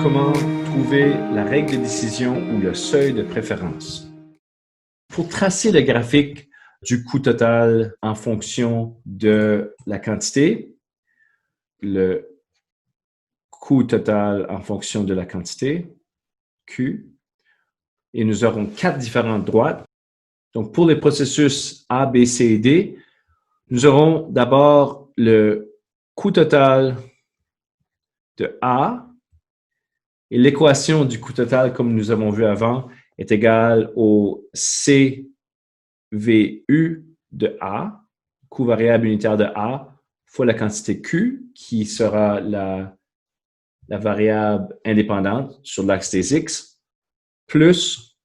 comment trouver la règle de décision ou le seuil de préférence. Pour tracer le graphique du coût total en fonction de la quantité, le coût total en fonction de la quantité, Q, et nous aurons 4 différentes droites. Donc, pour les processus A, B, C et D, nous aurons d'abord le coût total de A, et l'équation du coût total, comme nous avons vu avant, est égale au CVU de A, coût variable unitaire de A, fois la quantité Q, qui sera la variable indépendante sur l'axe des X, plus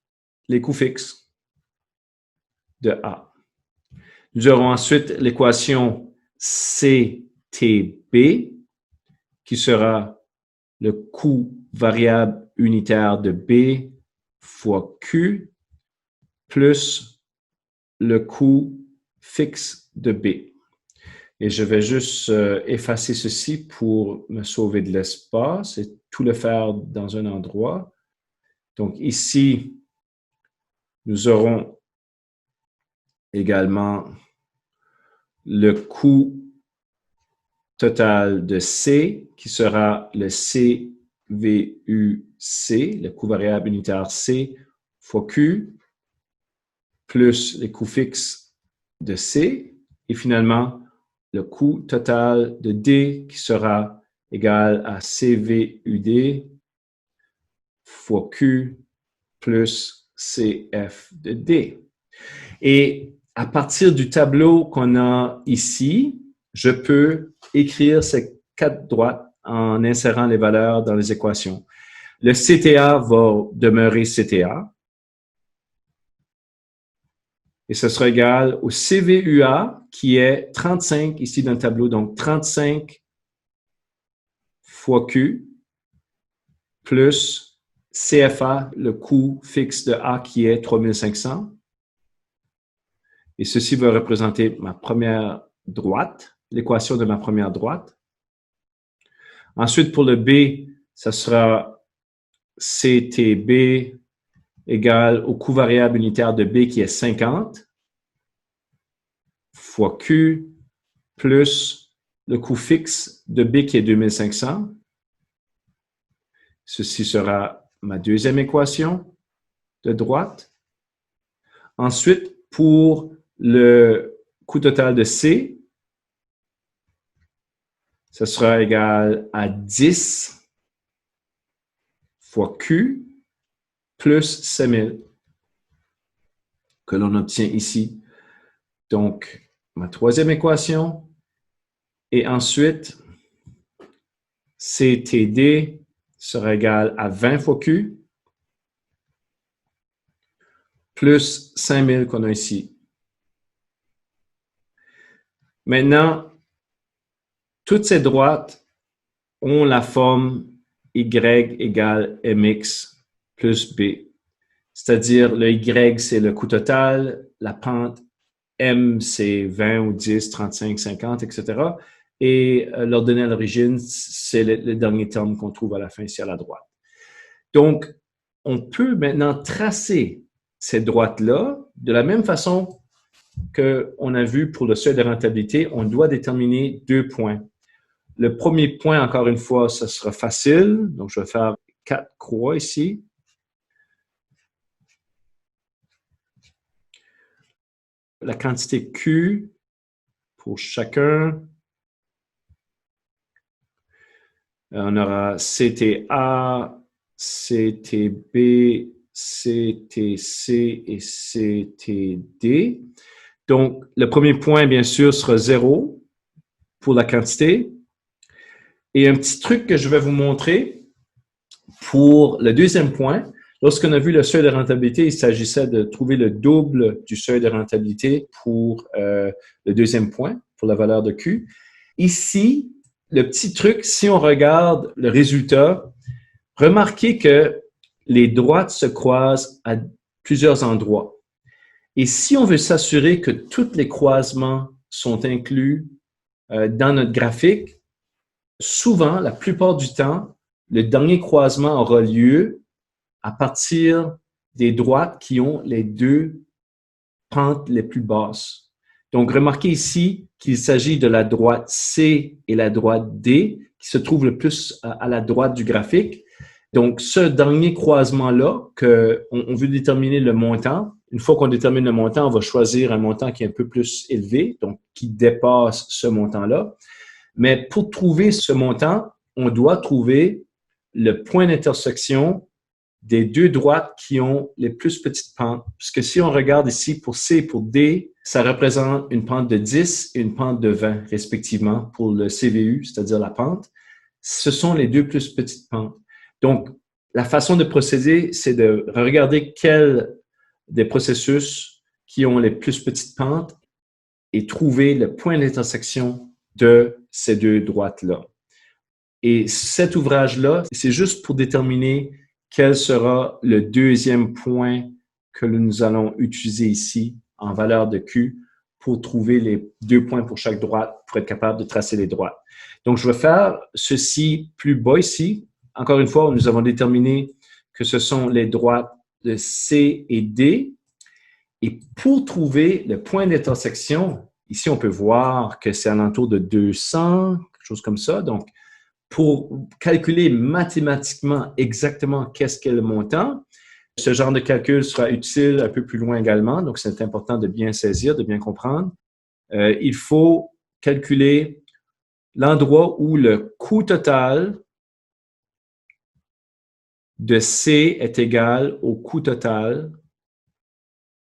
les coûts fixes de A. Nous aurons ensuite l'équation CTB, qui sera le coût variable unitaire de B fois Q, plus le coût fixe de B. Et je vais juste effacer ceci pour me sauver de l'espace et tout le faire dans un endroit. Donc ici, nous aurons également le coût total de C, qui sera le CVUC, le coût variable unitaire C, fois Q, plus les coûts fixes de C, et finalement, le coût total de D, qui sera égal à CVUD fois Q, plus CF de D. Et à partir du tableau qu'on a ici, je peux écrire ces 4 droites en insérant les valeurs dans les équations. Le CTA va demeurer CTA. Et ce sera égal au CVUA, qui est 35 ici dans le tableau. Donc, 35 fois Q, plus CFA, le coût fixe de A, qui est 3500. Et ceci va représenter ma première droite, l'équation de ma première droite. Ensuite, pour le B, ça sera CTB égale au coût variable unitaire de B qui est 50 fois Q plus le coût fixe de B qui est 2500. Ceci sera ma deuxième équation de droite. Ensuite, pour le coût total de C, ce sera égal à 10 fois Q plus 5000 que l'on obtient ici. Donc, ma troisième équation. Et ensuite, CTD sera égal à 20 fois Q plus 5000 qu'on a ici. Maintenant, toutes ces droites ont la forme Y égale MX plus B. C'est-à-dire, le Y, c'est le coût total, la pente M, c'est 20 ou 10, 35, 50, etc. Et l'ordonnée à l'origine, c'est le dernier terme qu'on trouve à la fin ici à la droite. Donc, on peut maintenant tracer ces droites-là de la même façon qu'on a vu pour le seuil de rentabilité. On doit déterminer 2 points. Le premier point, encore une fois, ce sera facile. Donc, je vais faire 4 croix ici. La quantité Q pour chacun. On aura CTA, CTB, CTC et CTD. Donc, le premier point, bien sûr, sera 0 pour la quantité. Et un petit truc que je vais vous montrer pour le deuxième point. Lorsqu'on a vu le seuil de rentabilité, il s'agissait de trouver le double du seuil de rentabilité pour le deuxième point, pour la valeur de Q. Ici, le petit truc, si on regarde le résultat, remarquez que les droites se croisent à plusieurs endroits. Et si on veut s'assurer que tous les croisements sont inclus dans notre graphique, souvent, la plupart du temps, le dernier croisement aura lieu à partir des droites qui ont les deux pentes les plus basses. Donc, remarquez ici qu'il s'agit de la droite C et la droite D qui se trouvent le plus à la droite du graphique. Donc, ce dernier croisement-là, on veut déterminer le montant. Une fois qu'on détermine le montant, on va choisir un montant qui est un peu plus élevé, donc qui dépasse ce montant-là. Mais pour trouver ce montant, on doit trouver le point d'intersection des deux droites qui ont les plus petites pentes. Puisque si on regarde ici pour C et pour D, ça représente une pente de 10 et une pente de 20, respectivement, pour le CVU, c'est-à-dire la pente. Ce sont les deux plus petites pentes. Donc, la façon de procéder, c'est de regarder quels des processus qui ont les plus petites pentes et trouver le point d'intersection de ces deux droites-là. Et cet ouvrage-là, c'est juste pour déterminer quel sera le deuxième point que nous allons utiliser ici en valeur de Q pour trouver les 2 points pour chaque droite pour être capable de tracer les droites. Donc, je vais faire ceci plus bas ici. Encore une fois, nous avons déterminé que ce sont les droites de C et D. Et pour trouver le point d'intersection, ici, on peut voir que c'est alentour de 200, quelque chose comme ça. Donc, pour calculer mathématiquement exactement qu'est-ce qu'est le montant, ce genre de calcul sera utile un peu plus loin également. Donc, c'est important de bien saisir, de bien comprendre. Il faut calculer l'endroit où le coût total de C est égal au coût total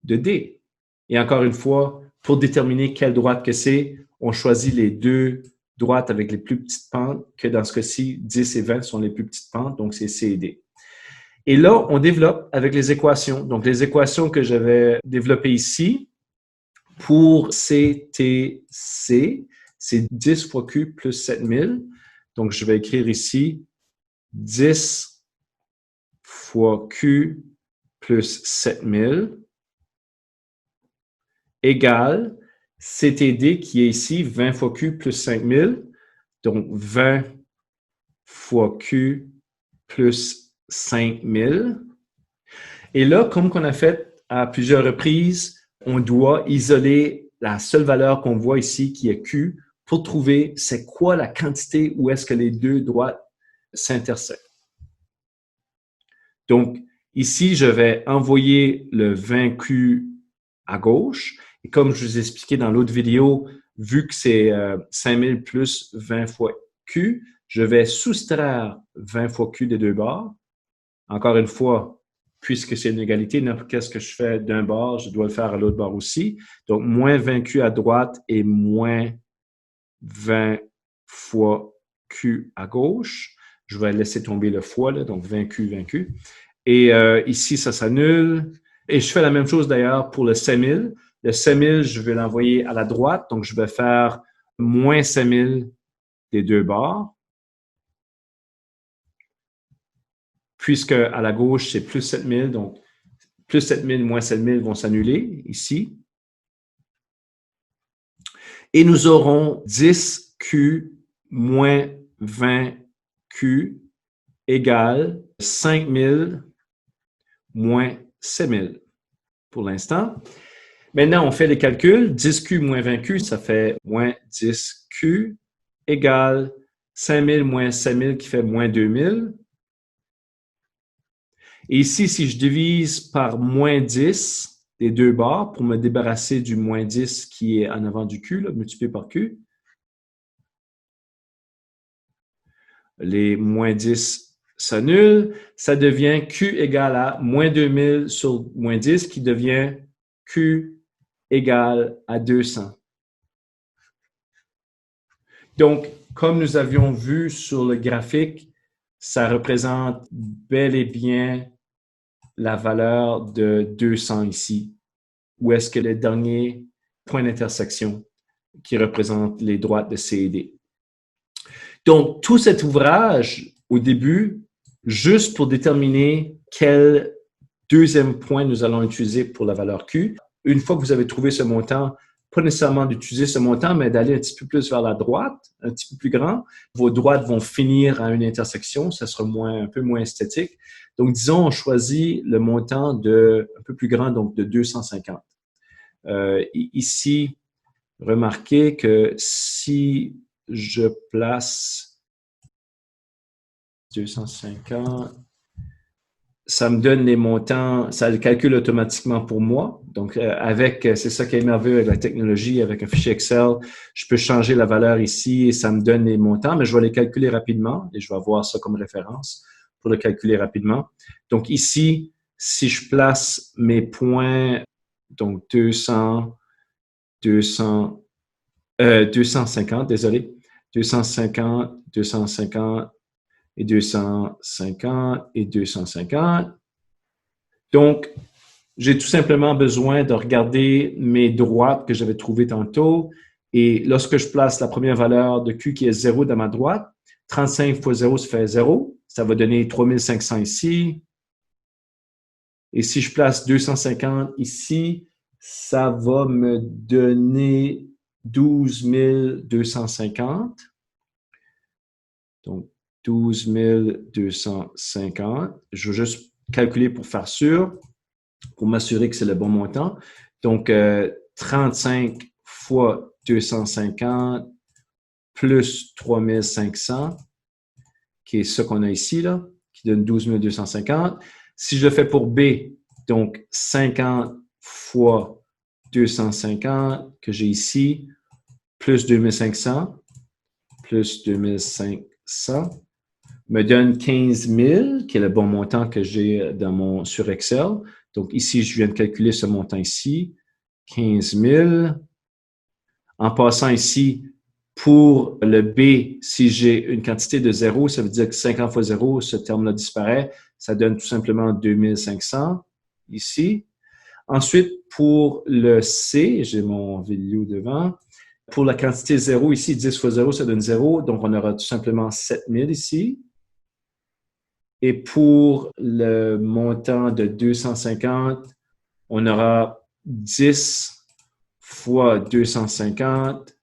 de D. Et encore une fois, pour déterminer quelle droite que c'est, on choisit les deux droites avec les plus petites pentes, que dans ce cas-ci, 10 et 20 sont les plus petites pentes, donc c'est C et D. Et là, on développe avec les équations. Donc, les équations que j'avais développées ici, pour CTC, c'est 10 fois Q plus 7000. Donc, je vais écrire ici 10 fois Q plus 7000 égale CTD qui est ici 20 fois Q plus 5000. Donc, 20 fois Q plus 5000. Et là, comme qu'on a fait à plusieurs reprises, on doit isoler la seule valeur qu'on voit ici, qui est Q, pour trouver c'est quoi la quantité où est-ce que les deux droites s'intersectent. Donc, ici, je vais envoyer le 20Q à gauche. Et comme je vous ai expliqué dans l'autre vidéo, vu que c'est 5000 plus 20 fois Q, je vais soustraire 20 fois Q des deux bords. Encore une fois, puisque c'est une égalité, qu'est-ce que je fais d'un bord, je dois le faire à l'autre bord aussi. Donc, moins 20Q à droite et moins 20 fois Q à gauche. Je vais laisser tomber le fois, là, donc 20Q, 20Q. Et ici, ça s'annule. Et je fais la même chose d'ailleurs pour le 5000. Le 5000, je vais l'envoyer à la droite, donc je vais faire moins 5000 des deux bords. Puisque à la gauche, c'est plus 7000, donc plus 7000 moins 7000 vont s'annuler ici. Et nous aurons 10Q moins 20Q égale 5000 moins 7000 pour l'instant. Maintenant, on fait les calculs. 10Q moins 20Q, ça fait moins 10Q égale 5000 moins 5000 qui fait moins 2000. Et ici, si je divise par moins 10 des deux bords pour me débarrasser du moins 10 qui est en avant du Q, là, multiplié par Q, les moins 10 s'annulent, ça devient Q égale à moins 2000 sur moins 10 qui devient Q égale à 200. Donc, comme nous avions vu sur le graphique, ça représente bel et bien la valeur de 200 ici, où est-ce que le dernier point d'intersection qui représente les droites de C et D. Donc, tout cet ouvrage, au début, juste pour déterminer quel deuxième point nous allons utiliser pour la valeur Q. Une fois que vous avez trouvé ce montant, pas nécessairement d'utiliser ce montant, mais d'aller un petit peu plus vers la droite, un petit peu plus grand. Vos droites vont finir à une intersection, ça sera un peu moins esthétique. Donc, disons, on choisit le montant un peu plus grand, donc de 250. Ici, remarquez que si je place 250, ça me donne les montants, ça le calcule automatiquement pour moi. Donc, c'est ça qui est merveilleux avec la technologie, avec un fichier Excel, je peux changer la valeur ici et ça me donne les montants, mais je vais les calculer rapidement et je vais avoir ça comme référence pour le calculer rapidement. Donc, ici, si je place mes points, donc 250, désolé, 250, 250, et 250 et 250. Donc, j'ai tout simplement besoin de regarder mes droites que j'avais trouvées tantôt. Et lorsque je place la première valeur de Q qui est 0 dans ma droite, 35 fois 0, ça fait 0. Ça va donner 3500 ici. Et si je place 250 ici, ça va me donner 12 250. Donc, 12 250. Je vais juste calculer pour faire sûr, pour m'assurer que c'est le bon montant. Donc, 35 fois 250 plus 3500, qui est ce qu'on a ici, là, qui donne 12 250. Si je le fais pour B, donc 50 fois 250 que j'ai ici, plus 2500, plus 2500, me donne 15 000, qui est le bon montant que j'ai sur Excel. Donc ici, je viens de calculer ce montant ici, 15 000. En passant ici, pour le B, si j'ai une quantité de 0, ça veut dire que 50 fois 0, ce terme-là disparaît. Ça donne tout simplement 2500 ici. Ensuite, pour le C, j'ai mon value devant. Pour la quantité 0 ici, 10 fois 0, ça donne 0. Donc, on aura tout simplement 7000 ici. Et pour le montant de 250, on aura 10 fois 250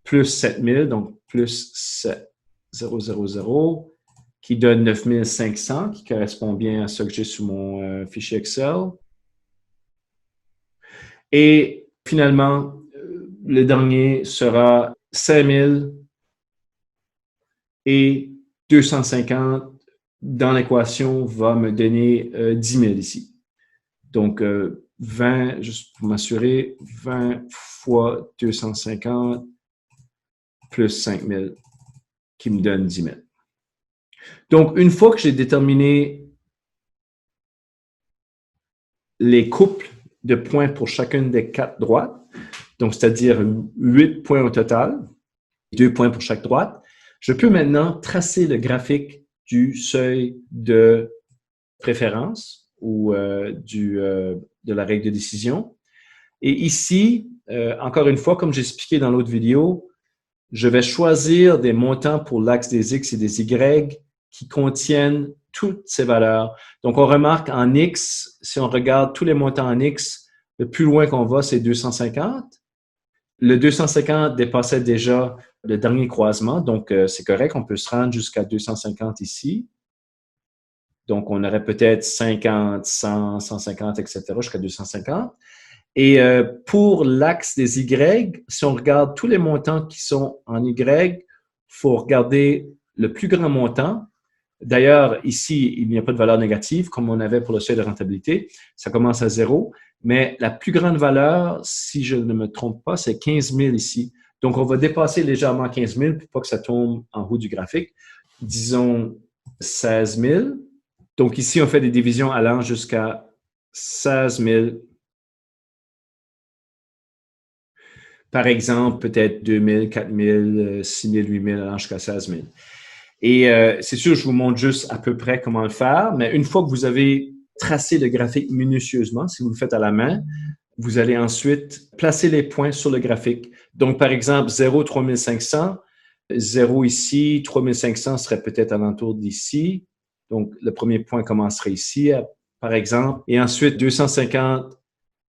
plus 7000, donc plus 7000, qui donne 9500, qui correspond bien à ce que j'ai sur mon fichier Excel. Et finalement, le dernier sera 5000 et 250 dans l'équation va me donner 10 000 ici. Donc, 20, juste pour m'assurer, 20 fois 250 plus 5 000 qui me donne 10 000. Donc, une fois que j'ai déterminé les couples de points pour chacune des 4 droites, donc c'est-à-dire 8 points au total, 2 points pour chaque droite, je peux maintenant tracer le graphique du seuil de préférence ou de la règle de décision. Et ici, encore une fois, comme j'ai expliqué dans l'autre vidéo, je vais choisir des montants pour l'axe des X et des Y qui contiennent toutes ces valeurs. Donc, on remarque en X, si on regarde tous les montants en X, le plus loin qu'on va, c'est 250. Le 250 dépassait déjà le dernier croisement, donc c'est correct, on peut se rendre jusqu'à 250 ici. Donc, on aurait peut-être 50, 100, 150, etc., jusqu'à 250. Et pour l'axe des Y, si on regarde tous les montants qui sont en Y, il faut regarder le plus grand montant. D'ailleurs, ici, il n'y a pas de valeur négative, comme on avait pour le seuil de rentabilité. Ça commence à 0. Mais la plus grande valeur, si je ne me trompe pas, c'est 15 000 ici. Donc, on va dépasser légèrement 15 000 pour pas que ça tombe en haut du graphique. Disons 16 000. Donc, ici, on fait des divisions allant jusqu'à 16 000. Par exemple, peut-être 2 000, 4 000, 6 000, 8 000, allant jusqu'à 16 000. Et c'est sûr, je vous montre juste à peu près comment le faire, mais une fois que vous avez tracé le graphique minutieusement, si vous le faites à la main, vous allez ensuite placer les points sur le graphique. Donc, par exemple, 0, 3500, 0 ici, 3500 serait peut-être alentour d'ici. Donc, le premier point commencerait ici, par exemple. Et ensuite, 250,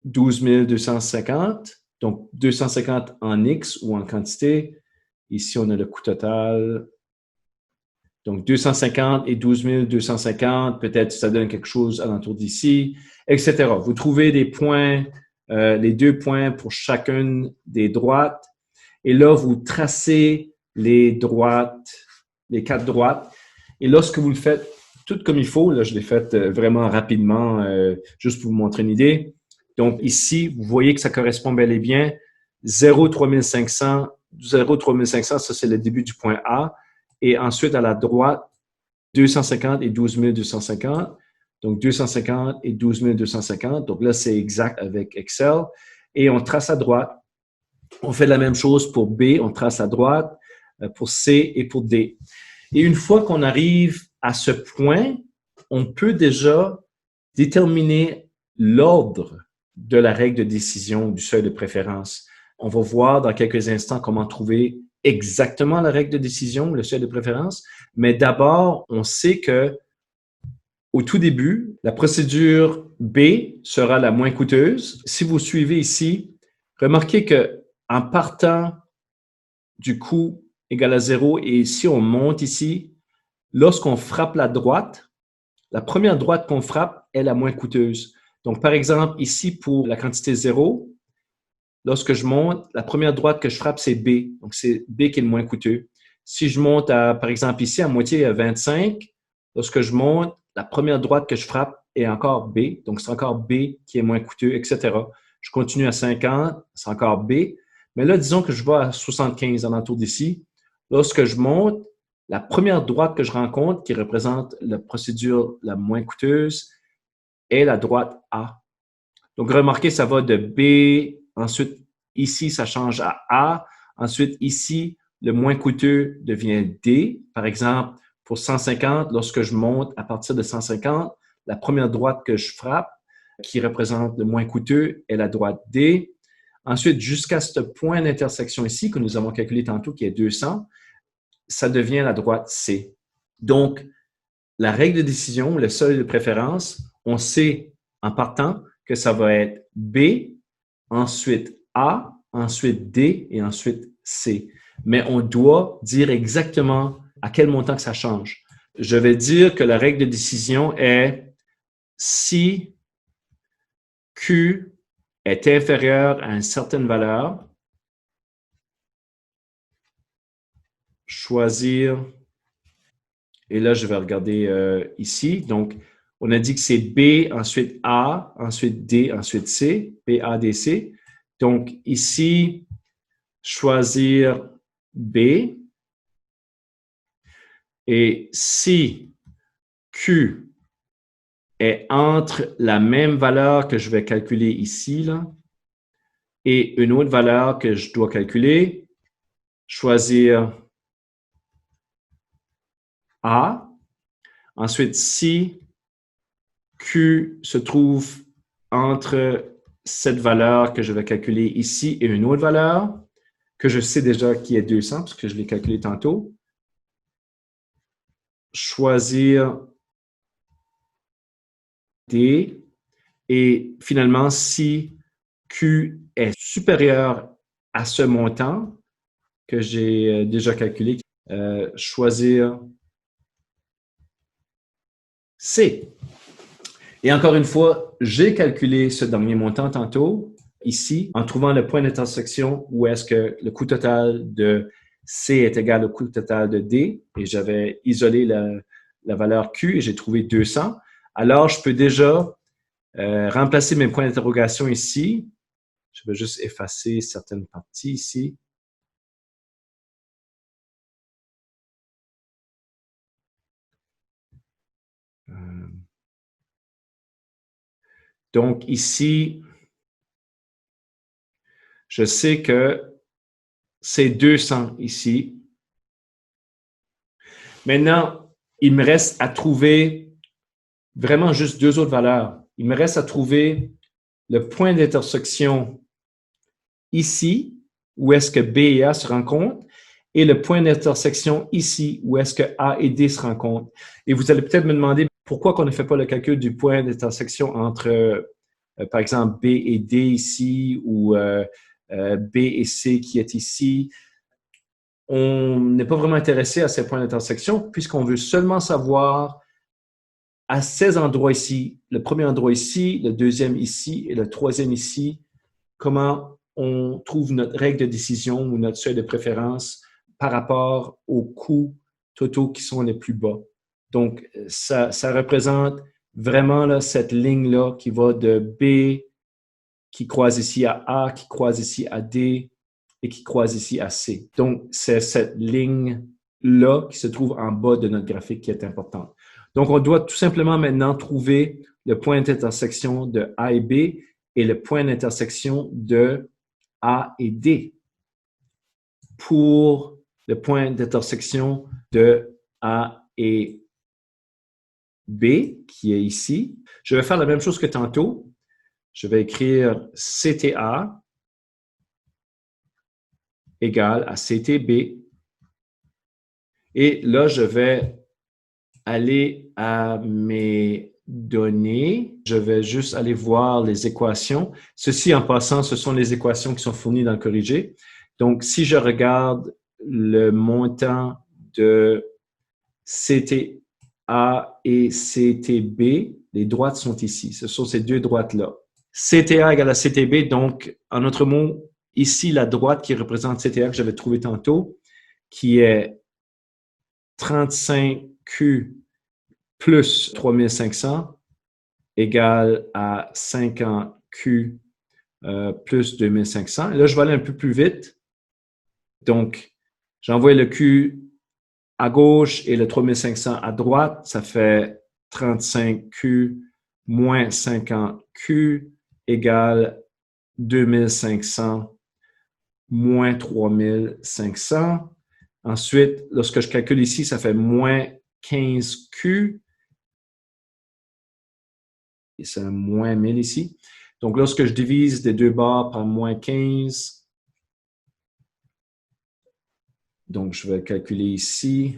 12 250. Donc, 250 en X ou en quantité. Ici, on a le coût total. Donc, 250 et 12 250, peut-être ça donne quelque chose alentour d'ici, etc. Vous trouvez des points, les 2 points pour chacune des droites. Et là, vous tracez les droites, les 4 droites. Et lorsque vous le faites tout comme il faut, là, je l'ai fait vraiment rapidement, juste pour vous montrer une idée. Donc, ici, vous voyez que ça correspond bel et bien. 0,3500, 0,3500, ça, c'est le début du point A. Et ensuite, à la droite, 250 et 12 250. Donc, 250 et 12 250. Donc là, c'est exact avec Excel. Et on trace à droite. On fait la même chose pour B, on trace à droite, pour C et pour D. Et une fois qu'on arrive à ce point, on peut déjà déterminer l'ordre de la règle de décision du seuil de préférence. On va voir dans quelques instants comment trouver exactement la règle de décision, le seuil de préférence. Mais d'abord, on sait que au tout début, la procédure B sera la moins coûteuse. Si vous suivez ici, remarquez que en partant du coût égal à 0 et si on monte ici, lorsqu'on frappe la droite, la première droite qu'on frappe est la moins coûteuse. Donc, par exemple, ici, pour la quantité 0, lorsque je monte, la première droite que je frappe, c'est B. Donc, c'est B qui est le moins coûteux. Si je monte, par exemple, ici, à moitié à 25, lorsque je monte, la première droite que je frappe est encore B. Donc, c'est encore B qui est moins coûteux, etc. Je continue à 50, c'est encore B. Mais là, disons que je vais à 75 alentour d'ici. Lorsque je monte, la première droite que je rencontre, qui représente la procédure la moins coûteuse, est la droite A. Donc, remarquez, ça va de B, ensuite, ici, ça change à A. Ensuite, ici, le moins coûteux devient D. Par exemple, pour 150, lorsque je monte à partir de 150, la première droite que je frappe, qui représente le moins coûteux, est la droite D. Ensuite, jusqu'à ce point d'intersection ici, que nous avons calculé tantôt, qui est 200, ça devient la droite C. Donc, la règle de décision, le seuil de préférence, on sait en partant que ça va être B, ensuite A, ensuite D et ensuite C. Mais on doit dire exactement à quel montant que ça change. Je vais dire que la règle de décision est si Q est inférieur à une certaine valeur, choisir, et là, je vais regarder ici. Donc, on a dit que c'est B, ensuite A, ensuite D, ensuite C, B, A, D, C. Donc, ici, choisir B. Et si Q est entre la même valeur que je vais calculer ici, là, et une autre valeur que je dois calculer, choisir A. Ensuite, si Q se trouve entre cette valeur que je vais calculer ici et une autre valeur que je sais déjà qui est 200 parce que je l'ai calculé tantôt, choisir D. Et finalement, si Q est supérieur à ce montant que j'ai déjà calculé, choisir C. Et encore une fois, j'ai calculé ce dernier montant tantôt, ici, en trouvant le point d'intersection où est-ce que le coût total de C est égal au coût total de D, et j'avais isolé la valeur Q et j'ai trouvé 200. Alors, je peux déjà remplacer mes points d'interrogation ici. Je vais juste effacer certaines parties ici. Donc ici, je sais que c'est 200 ici. Maintenant, il me reste à trouver vraiment juste deux autres valeurs. Il me reste à trouver le point d'intersection ici, où est-ce que B et A se rencontrent, et le point d'intersection ici, où est-ce que A et D se rencontrent. Et vous allez peut-être me demander pourquoi on ne fait pas le calcul du point d'intersection entre, par exemple, B et D ici, ou B et C qui est ici. On n'est pas vraiment intéressé à ces points d'intersection puisqu'on veut seulement savoir à ces endroits ici, le premier endroit ici, le deuxième ici et le troisième ici, comment on trouve notre règle de décision ou notre seuil de préférence par rapport aux coûts totaux qui sont les plus bas. Donc, ça représente vraiment là, cette ligne-là qui va de B, qui croise ici à A, qui croise ici à D et qui croise ici à C. Donc, c'est cette ligne-là qui se trouve en bas de notre graphique qui est importante. Donc, on doit tout simplement maintenant trouver le point d'intersection de A et B et le point d'intersection de A et D pour le point d'intersection de A et B, qui est ici. Je vais faire la même chose que tantôt. Je vais écrire CTA égale à CTB. Et là, je vais aller à mes données. Je vais juste aller voir les équations. Ceci, en passant, ce sont les équations qui sont fournies dans le corrigé. Donc, si je regarde le montant de CTA et CTB, les droites sont ici. Ce sont ces deux droites-là. CTA égale à CTB, donc, en autre mot, ici, la droite qui représente CTA que j'avais trouvé tantôt, qui est 35Q plus 3500 égale à 50Q plus 2500. Et là, je vais aller un peu plus vite. Donc, j'envoie le Q à gauche et le 3500 à droite. Ça fait 35Q moins 50Q égale 2500 moins 3500. Ensuite, lorsque je calcule ici, ça fait moins 15Q. Et c'est un moins 1000 ici. Donc, lorsque je divise les deux bords par moins 15, donc je vais calculer ici.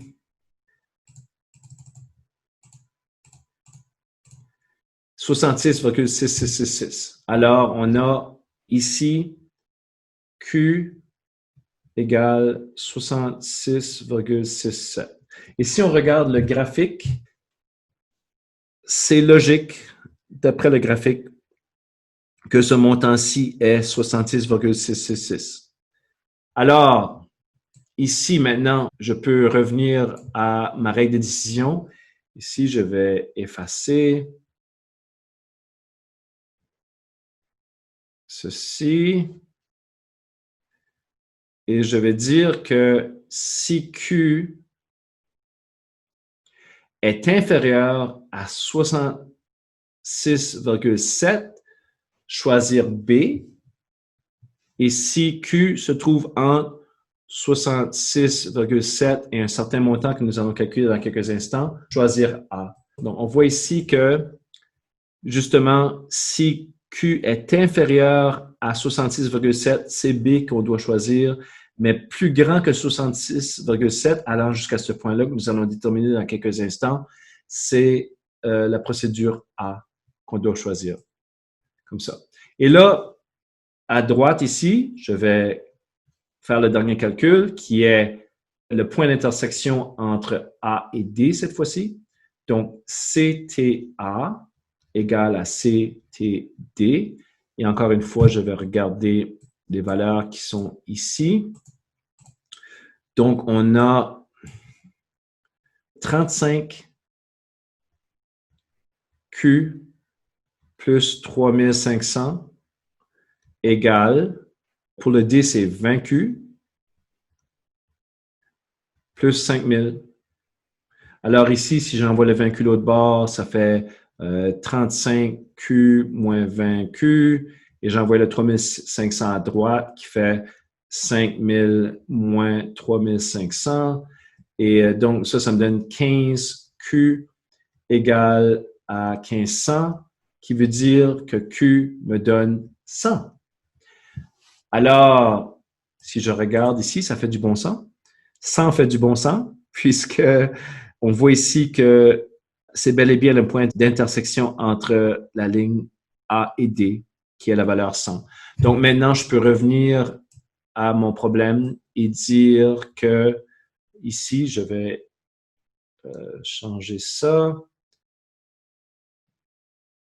66,6666. Alors, on a ici Q égale 66,67. Et si on regarde le graphique, c'est logique, d'après le graphique, que ce montant-ci est 66,666. Alors, ici, maintenant, je peux revenir à ma règle de décision. Ici, je vais effacer ceci. Et je vais dire que si Q est inférieur à 66,7, choisir B. Et si Q se trouve entre 66,7 et un certain montant que nous allons calculer dans quelques instants, choisir A. Donc, on voit ici que, justement, si Q est inférieur à 66,7, c'est B qu'on doit choisir, mais plus grand que 66,7, allant jusqu'à ce point-là que nous allons déterminer dans quelques instants, c'est la procédure A qu'on doit choisir. Comme ça. Et là, à droite ici, je vais faire le dernier calcul qui est le point d'intersection entre A et D cette fois-ci. Donc, CTA égale à CTD. Et encore une fois, je vais regarder les valeurs qui sont ici. Donc, on a 35Q plus 3500 égale, pour le D, c'est 20Q plus 5000. Alors ici, si j'envoie le 20Q l'autre bord, ça fait 35Q moins 20Q. Et j'envoie le 3500 à droite qui fait 5000 moins 3500. Et donc, ça me donne 15Q égale à 1500, qui veut dire que Q me donne 100. Alors, si je regarde ici, ça fait du bon sens. 100 fait du bon sens, puisque on voit ici que c'est bel et bien le point d'intersection entre la ligne A et D qui est la valeur 100. Donc maintenant, je peux revenir à mon problème et dire que ici, je vais changer ça.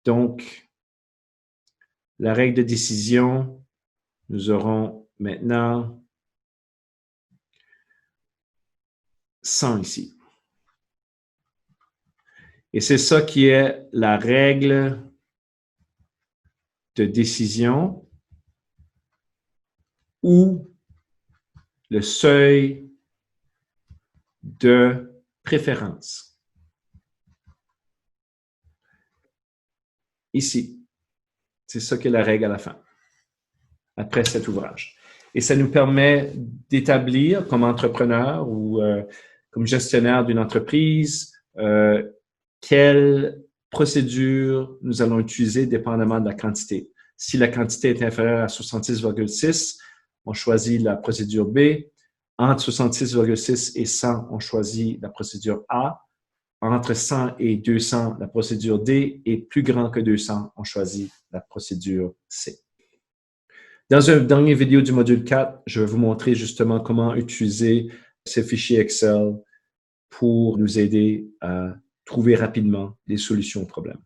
Donc, la règle de décision, nous aurons maintenant 100 ici. Et c'est ça qui est la règle de décision ou le seuil de préférence. Ici, c'est ça qui est la règle à la fin, après cet ouvrage. Et ça nous permet d'établir comme entrepreneur ou comme gestionnaire d'une entreprise quelle procédure nous allons utiliser dépendamment de la quantité. Si la quantité est inférieure à 66,6, on choisit la procédure B. Entre 66,6 et 100, on choisit la procédure A. Entre 100 et 200, la procédure D. Et plus grand que 200, on choisit la procédure C. Dans une dernière vidéo du module 4, je vais vous montrer justement comment utiliser ces fichiers Excel pour nous aider à trouver rapidement des solutions aux problèmes.